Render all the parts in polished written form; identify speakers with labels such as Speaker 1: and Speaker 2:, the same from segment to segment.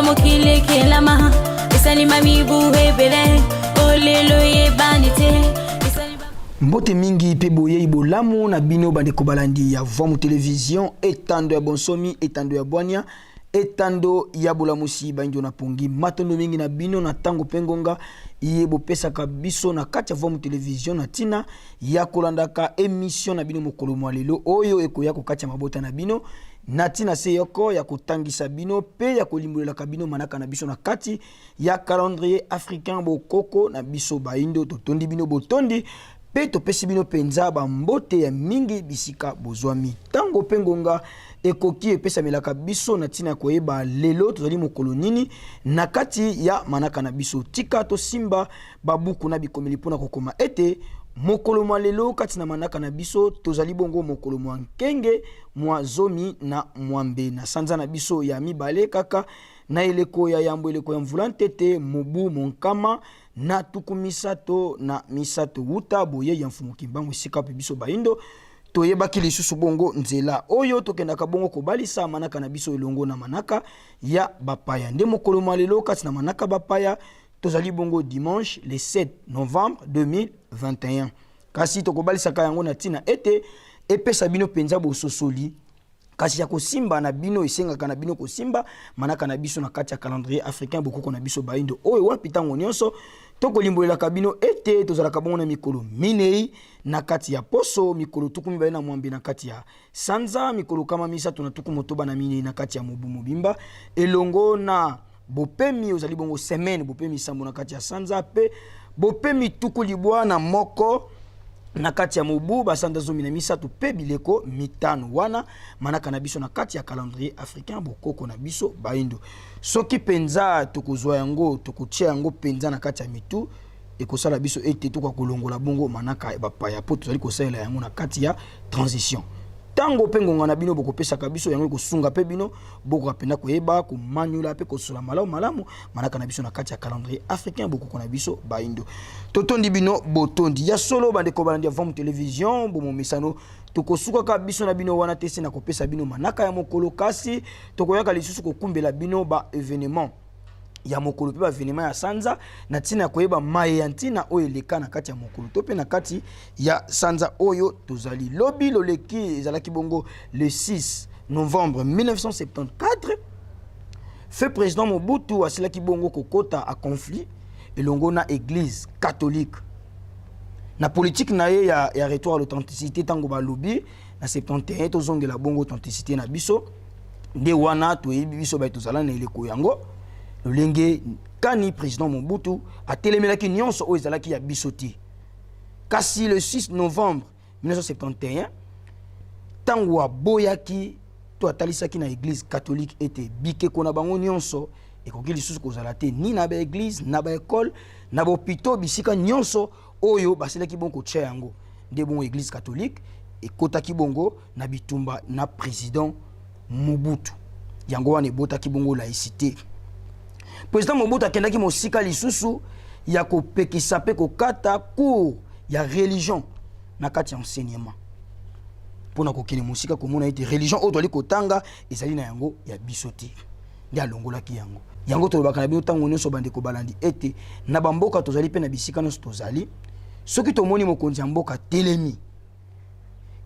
Speaker 1: mokile kelama esali mami buhe bele olelo ye banite.
Speaker 2: Mbote mingi pe boye ibolamu na bino bandeko balandi ya Voix Télévision etando ya bonsomi etando ya bwania etando ya bolamusi banjo na pongi matondo mingi na bino na tango pengonga iye bopesaka biso na kati ya Voix Télévision na tina ya kolandaka émission na bino mokolo mwa lelo oyo ekoya ko kati ya mabota na bino na tina se yoko ya kotangisa bino pe ya kolimbolelaka bino manaka na biso na kati ya calendrier africain bokoko na biso baindo totondi bino botondi pe topesi bino penza ba mbote ya mingi bisika bozwami tango pengonga ekoki epesa melaka biso na tina koyeba lelo tozali mokolo nini na kati ya manaka na biso tika to simba babuku na bikomeli pona kokoma ete mokolo mwa lelo kati na manaka na biso tozali bongo mokolo mwa nkenge mwa zomi na mwambe na sanza na biso ya mibale kaka na eleko ya yambo eleko ya mvula ntete mobu monkama na tuku misato na misato wuta boye ya mfumu kimbango sika pe biso baindo toyebaki lisusu bongo nzela oyo tokendaka bongo kobalisa manaka na biso elongo na manaka ya bapaya nde mokolo mwa lelo kati na manaka bapaya tozali bongo dimanche le 7 novembre 2021 kasi tokobalisa ka yango na tina ete epesa bino penza bososoli kasi ya kosimba na bino esengaka na bino kosimba manaka na biso na kati ya calendrier africain bokoko na biso baindo oyo wapi tango nyonso tokolimbolelaka bino ete tozalaka bongo na mikolo minei na kati ya poso mikolo tuku mibale na mwambe na kati ya sanza mikolo kama misato na tuku motoba na minei na kati ya mobu mobimba elongo na bopemi ozali bongo semaine bopemi sambo na kati ya sanza pe bopemi tuku libwa na moko na kati ya mobu basanda zomi na misato pe bileko mitano wana manaka na biso na kati ya calendrier africain bokoko na biso baindo soki penza tokozwa yango tokotia yango penza na kati ya mitu ekosala biso ete toka kolongola bongo manaka bapaya po tozali kosalela yango na kati ya transition tango pengonga na bino bokopesa kabiso yango kosunga pe bino boko apenda koyeba ko manula pe kosola malamu manaka na biso na kati ya calendrier africain bokoko na biso baindo totondi bino botondi ya solo bandeko balandi ya Voix Télévision bomo mesano tokosuka ka biso na bino wana tese na kopesa bino manaka ya mokolo kasi tokoyaka lisusu kokumbela bino ba événement ya mokolo pe ba événement ya sanza na tina koyeba maye ya ntina oyo leka na kati ya mokolo to pe na kati ya sanza oyo tozali lobi loleki ezalaki bongo le 6 novembre 1974 fait président Mobutu asilaki bongo kokota a conflit elongo na église catholique na politique na ye ya retour à l'authenticité tango ba lobi na 71 tozongela bongo authenticité na biso nde wana toyebi biso ba tozala na eleko yango lolenge kani président Mobutu a telemelaki nyonso o ezalaki ya bisoti kasi le 6 novembre 1971 tango aboyaki to atalisaki na église catholique ete bike kona bango nyonso ekoki lisusu kozala te ni na ba église na ba école na ba hôpital bisika nyonso oyo baselaki bongo tia yango nde bongo église catholique ekotaki bongo na bitumba na président Mobutu yango wana ebotaki bongo laïcité. Président Mobutu akendaki mosika lisusu ya kopekisa pe kokata cours ya religion na kati ya enseignement pona kokene mosika komona ete religion oyo toli kotanga ezali na yango ya bisoti nde alongolaki yango tolobaka na bino tango nyonso bandeko balandi ete na bamboka tozali pe na bisika nyonso tozali soki tomoni mokonzi ya mboka telemi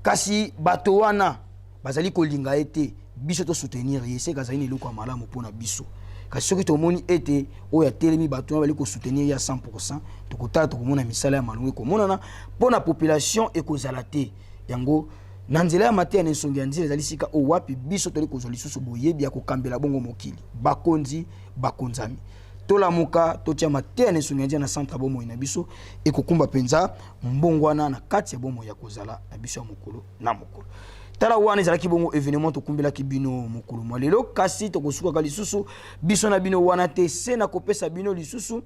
Speaker 2: kasi bato wana bazali kolinga ete biso to soutenir yese kazali na eloko ya malamu pona biso kasi soki tomoni ete oyo ya telemi bato bali ko soutenir ya 100% tokotala tokomona misala ya malungu komonana pona population ekozala te yango na nzela ya mateya na nsongi ya nzela ezali sika o wapi biso toli kozwa lisusu boyebi ya kokambela bongo mokili bakonzi bakonzami tolamuka totia mateya na nsongi ya nzela na centre bomoi na biso ekokumba penza mbongwana na kati ya bomoi ya kozala na biso ya mokolo na mokolo tala wana ezalaki bongo événement tokumbelaki bino mokolo mwa lelo kasi tokosukaka lisusu biso na bino wana te se na kopesa bino lisusu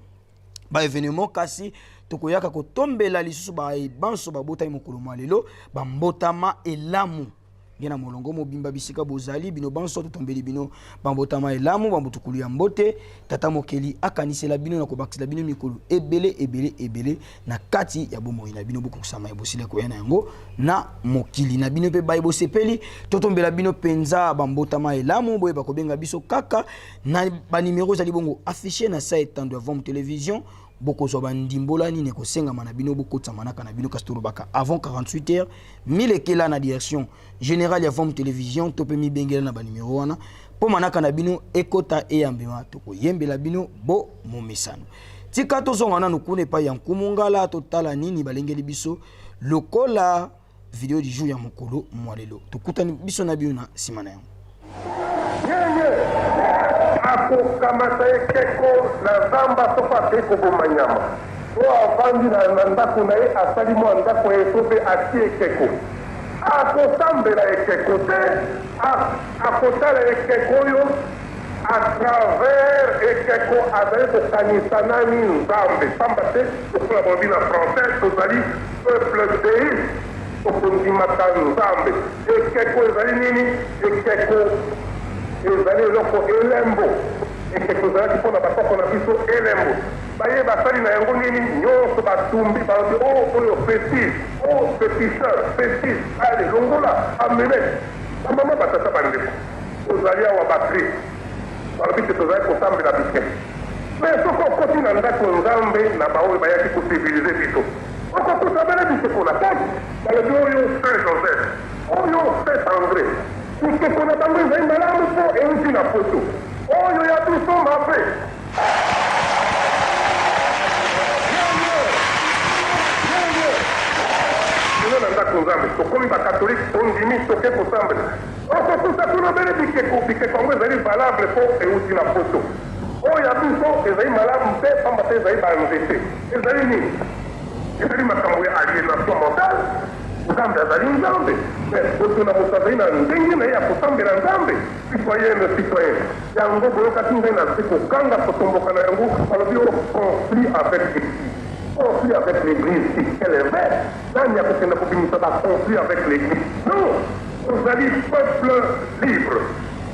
Speaker 2: ba événement kasi tokoyaka kotombela lisusu ba banso babotami mokolo mwa lelo bambotama elamu ngena molongo mobimba bisika bozali bino banso totombeli bino bambotama elamu bambutukulu ya mbote tata mokeli akanisela bino na kobakisela bino mikolo ebele na kati ya bomoi na bino bokusama ebosile koyana yango na mokili na bino pe bayibo sepeli totombela bino penza bambotama elamu boye bakobenga biso kaka na ba numéro za libongo affiché na sa etando avant télévision boko so bandimbola ni ne kosenga mana bino boko tsamanaka na bino kastoro baka avant 48 heures milekela na direction générale ya Vom télévision tope mi bengela na ba numéro wana po manaka na bino ekota eyambema to koyembela bino bo momesano tika to zonga na nukune pa ya nkumungala totala nini balengeli biso lokola video du jour ya mokolo mwalelo tokutani biso na bino na simana yango
Speaker 3: akokamata ekeko na zamba sofa te koboma nyama oyo avandi na ndako na ye asali mwa ndako ye so mpe atie ekeko akosambela ekeko te akotala ekeko oyo a travers ekeko azali kokanisa nani nzambe pamba te tokola bobi na français tozali peuple deiste tokondimaka nzambe ekeko ezali nini ekeko ezali eloko elembo ekeko ezalaki mpona bakoko na biso elembo baye basali na yango nini nyonso batumbi balobi oyo pétis pétisseur pétis ale longola amene bamama batata bandeko tozali awa bakrist balobi te tozali kosambela bike me soki okoti na ndako nzambe na baoyo bayaki kosivilize biso okokosambela biseko na kati balobi oyo saint joseph oyo saint andré ekeko na bango ezali malamu mpo euti na poto oyo ya biso mabe lelo na ndako nzambe tokomi bakatholike tondimi toke kosambela okokuta kuna bele bikeko yango ezali valable mpo euti na poto oyo ya biso ezali malamu mpe pamba te ezali banzete ezali nini ezali makambo ya aliénation mentale nzambe azali nzambe boto na moto azali na ndenge na ye ya kosambela nzambe citoyen yango boyokaki ngai nazali kokanga kotomboka na yango balobi o conflit avec l'église si elle est vraie nani ya kokende kobimisa baconflit avec l'église non ozali peuple libre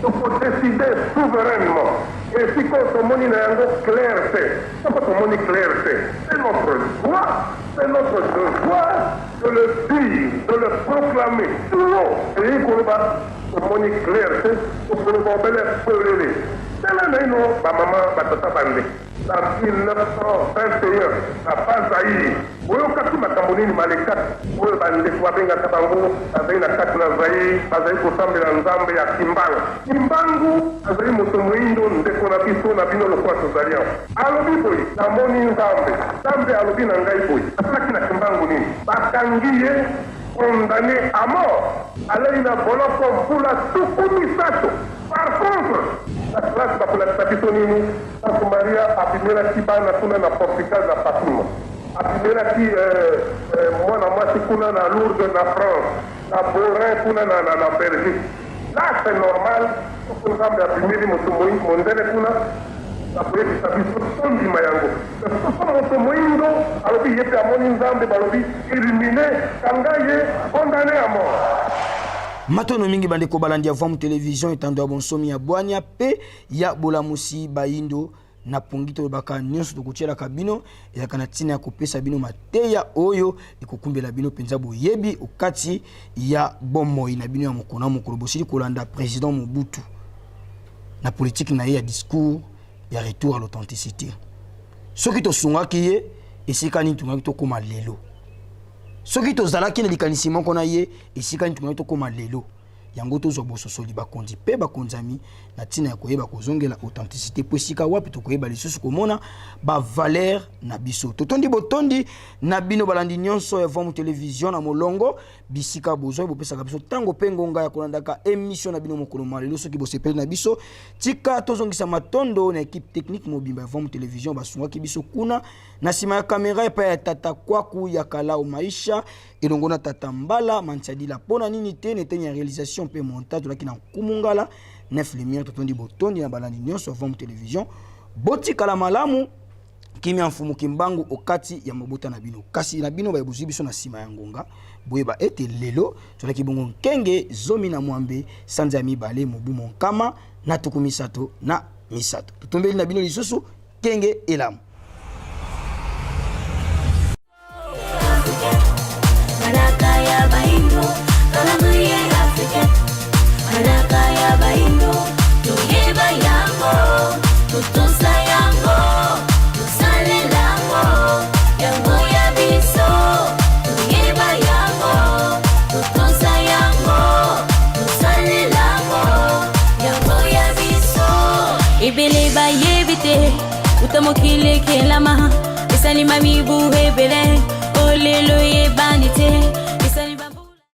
Speaker 3: tokodeside souverainement et sikoyo tomoni na yango clair te soko tomoni clair te c'est notre droit c'est notre devoir de le dire de le proclamer toujours eyi koloba tomoni clair te tokoloba obele pelele tala na ino bamama batata bande na 1921 na bazaïr oyokaki makambo nini malekaki oyo bandeko babengaka bango bazali na kati na zaïr bazali kosambela nzambe ya kimbangu azali moto moyindo ndeko na biso na bino lokola tozali awa alobi boye namoni nzambe alobi na ngai boye asalaki na kimbangu nini bakangi ye condamné à mort alei na boloko mbula tuku misato par contre na klase bakolakisa biso nini tante maria apimelaki bana kuna na portugal na fatima apimelaki mwana mwasi kuna na lourdes na france na borin kuna na belgique là c'est normal soko nzambe apimeli moto mondele kuna akoyebisa biso tondima yango soko moto moyindo alobi ye mpe amoni nzambe balobi élimine kanga ye condamné à mort
Speaker 2: matono mingi bandeko balandi ya Vom télévision etando ya bonsomi ya bwania pe ya bolamusi bayindo na pongito baka nyonso tokotielaka bino ezalaka na ntina ya kopesa bino mateya oyo ekokumbela bino mpenza boyebi okati ya bomoi na bino ya mokolo na mokolo bosili kolanda président Mobutu na politique na ye ya discours ya retour à l'authenticité soki tosungaki ye esika nini tungaki tokóma lelo soki tozalaki na likanisi moko na ye esika nini tungaki tokóma lelo yango tozwa bososoli bakonzi pe bakonzami na ntina ya koyeba kozongela authenticité po esika wapi tokoyeba lisusu komona bavaleur na biso totondi botondi na bino balandi nyonso ya Vom télévision na molongo bisika bozwa bopesaka biso ntango mpe ngonga ya kolandaka émission na bino mokolo malelo soki bosepeli na biso tika tozongisa matondo na équipe technique mobimba ya Vom télévision basungaki biso kuna na nsima ya kamera epai ya tata kwaku ya kalao maisha elongo na tata mbala mantiadila mpona nini te neteni ya réalisation pe montage tolaki na nkumungala 9 lumière totondi botondi na balandi nyonso ya Vom télévision botikala malamu kimia mfumu kimbangu okati ya mabota na bino kasi na bino ba buzi biso na sima ya ngonga boyeba ete lelo tolaki bongo nkenge zomi na mwambe sanza ya mibale mobu monkama na tukumisato na misato tutombeli na bino lisusu kenge elamu
Speaker 1: Manakaya baindo kalamuye Afrika Manakaya baindo tuyeba yango tutusa yango tusale lango yango ya biso tuyeba yango tutusa yango tusale lango yango ya biso ibele ba yebite utamokile kelama esali mami buhebele olelo ye banite